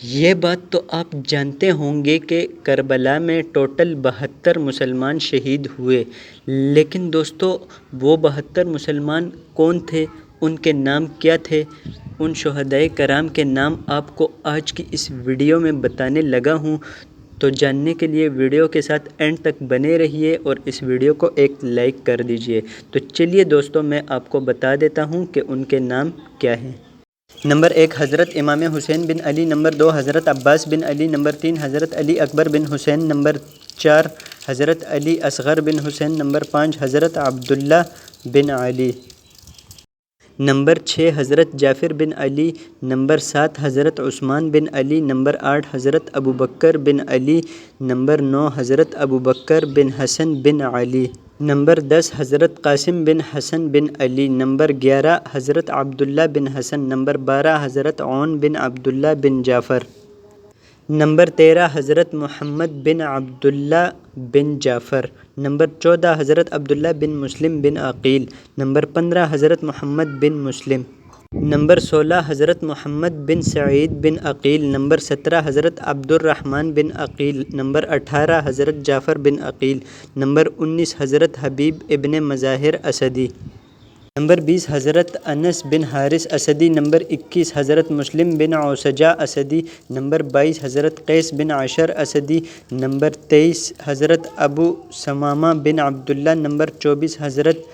یہ بات تو آپ جانتے ہوں گے کہ کربلا میں ٹوٹل 72 مسلمان شہید ہوئے، لیکن دوستو وہ 72 مسلمان کون تھے، ان کے نام کیا تھے؟ ان شہدائے کرام کے نام آپ کو آج کی اس ویڈیو میں بتانے لگا ہوں، تو جاننے کے لیے ویڈیو کے ساتھ اینڈ تک بنے رہیے اور اس ویڈیو کو ایک لائک کر دیجئے۔ تو چلیے دوستو میں آپ کو بتا دیتا ہوں کہ ان کے نام کیا ہیں۔ نمبر 1 حضرت امام حسین بن علی، نمبر 2 حضرت عباس بن علی، نمبر 3 حضرت علی اکبر بن حسین، نمبر 4 حضرت علی اصغر بن حسین، نمبر 5 حضرت عبداللہ بن علی، نمبر 6 حضرت جعفر بن علی، نمبر 7 حضرت عثمان بن علی، نمبر 8 حضرت ابوبکر بن علی، نمبر 9 حضرت ابوبکر بن حسن بن علی، نمبر 10 حضرت قاسم بن حسن بن علی، نمبر 11 حضرت عبداللہ بن حسن، نمبر 12 حضرت عون بن عبداللہ بن جعفر، نمبر 13 حضرت محمد بن عبداللہ بن جعفر، نمبر 14 حضرت عبداللہ بن مسلم بن عقیل، نمبر 15 حضرت محمد بن مسلم، نمبر 16 حضرت محمد بن سعید بن عقیل، نمبر 17 حضرت عبد الرحمن بن عقیل، نمبر 18 حضرت جعفر بن عقیل، نمبر 19 حضرت حبیب ابن مظاہر اسدی، نمبر 20 حضرت انس بن حارث اسدی، نمبر 21 حضرت مسلم بن عوسجہ اسدی، نمبر 22 حضرت قیس بن عشر اسدی، نمبر 23 حضرت ابو ثمامہ بن عبداللہ، نمبر 24 حضرت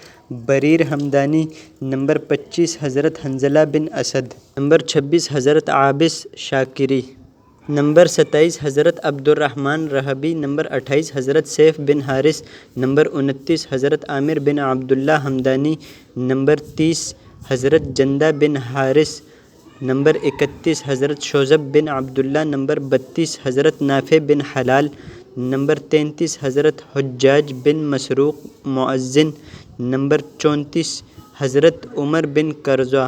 بریر ہمدانی، نمبر 25 حضرت حنظلہ بن اسد، نمبر 26 حضرت عابس شاکری، نمبر 27 حضرت عبد الرحمن رہبی، نمبر 28 حضرت سیف بن حارث، نمبر 29 حضرت عامر بن عبداللہ ہمدانی، نمبر 30 حضرت جندہ بن حارث، نمبر 31 حضرت شوذب بن عبداللہ، نمبر 32 حضرت نافع بن حلال، نمبر 33 حضرت حجاج بن مسروق مؤذن، نمبر 34 حضرت عمر بن کرزہ،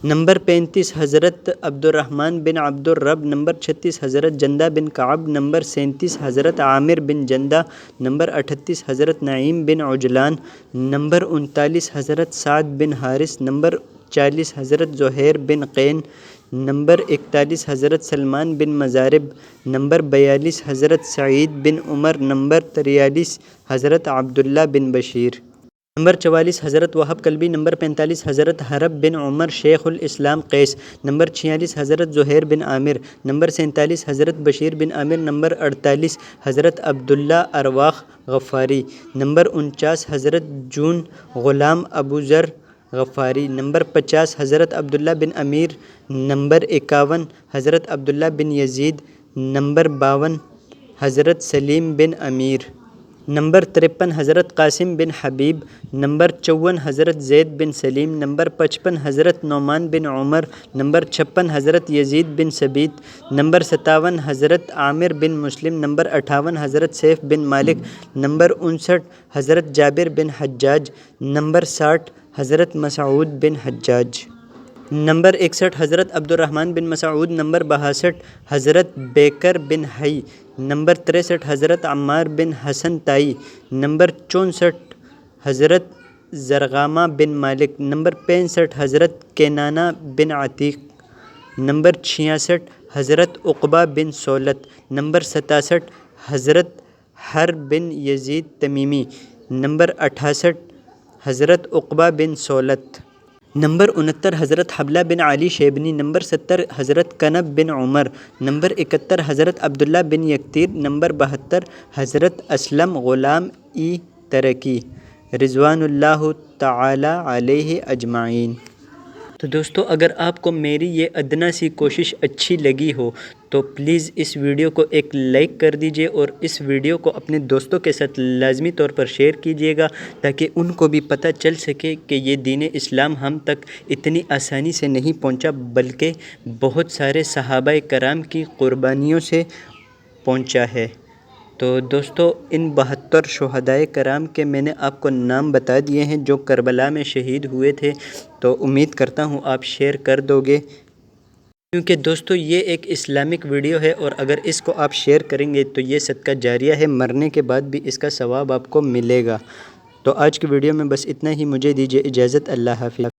نمبر 35 حضرت عبد الرحمن بن عبد الرب، نمبر 36 حضرت جندہ بن کعب، نمبر 37 حضرت عامر بن جندہ، نمبر 38 حضرت نعیم بن عجلان، نمبر 39 حضرت سعد بن حارث، نمبر 40 حضرت زہیر بن قین، نمبر 41 حضرت سلمان بن مزارب، نمبر 42 حضرت سعید بن عمر، نمبر 43 حضرت عبداللہ بن بشیر، نمبر 44 حضرت وہب کلبی، نمبر 45 حضرت حرب بن عمر شیخ الاسلام قیس، نمبر 46 حضرت زہیر بن عامر، نمبر 47 حضرت بشیر بن عامر، نمبر 48 حضرت عبداللہ ارواح غفاری، نمبر 49 حضرت جون غلام ابو ذر غفاری، نمبر 50 حضرت عبداللہ بن امیر، نمبر 51 حضرت عبداللہ بن یزید، نمبر 52 حضرت سلیم بن امیر، نمبر 53 حضرت قاسم بن حبیب، نمبر 54 حضرت زید بن سلیم، نمبر 55 حضرت نعمان بن عمر، نمبر 56 حضرت یزید بن ثبیت، نمبر 57 حضرت عامر بن مسلم، نمبر 58 حضرت سیف بن مالک، نمبر 59 حضرت جابر بن حجاج، نمبر 60 حضرت مسعود بن حجاج، نمبر 61 حضرت عبد الرحمن بن مسعود، نمبر 62 حضرت بیکر بن حی، نمبر 63 حضرت عمار بن حسن تائی، نمبر 64 حضرت زرغامہ بن مالک، نمبر 65 حضرت کینانہ بن عتیق، نمبر 66 حضرت عقبہ بن صولت، نمبر 67 حضرت حر بن یزید تمیمی، نمبر 68 حضرت عقبہ بن صولت، نمبر 69 حضرت حبلہ بن علی شیبنی، نمبر 70 حضرت کنب بن عمر، نمبر 71 حضرت عبداللہ بن یکتیر، نمبر 72 حضرت اسلم غلام ترکی رضوان اللہ تعالی علیہ اجمعین۔ تو دوستو اگر آپ کو میری یہ ادنیٰ سی کوشش اچھی لگی ہو تو پلیز اس ویڈیو کو ایک لائک کر دیجئے اور اس ویڈیو کو اپنے دوستوں کے ساتھ لازمی طور پر شیئر کیجئے گا تاکہ ان کو بھی پتہ چل سکے کہ یہ دین اسلام ہم تک اتنی آسانی سے نہیں پہنچا بلکہ بہت سارے صحابہ کرام کی قربانیوں سے پہنچا ہے۔ تو دوستو ان 72 شہدائے کرام کے میں نے آپ کو نام بتا دیے ہیں جو کربلا میں شہید ہوئے تھے، تو امید کرتا ہوں آپ شیئر کر دو گے، کیونکہ دوستو یہ ایک اسلامک ویڈیو ہے اور اگر اس کو آپ شیئر کریں گے تو یہ صدقہ جاریہ ہے، مرنے کے بعد بھی اس کا ثواب آپ کو ملے گا۔ تو آج کی ویڈیو میں بس اتنا ہی، مجھے دیجیے اجازت، اللہ حافظ۔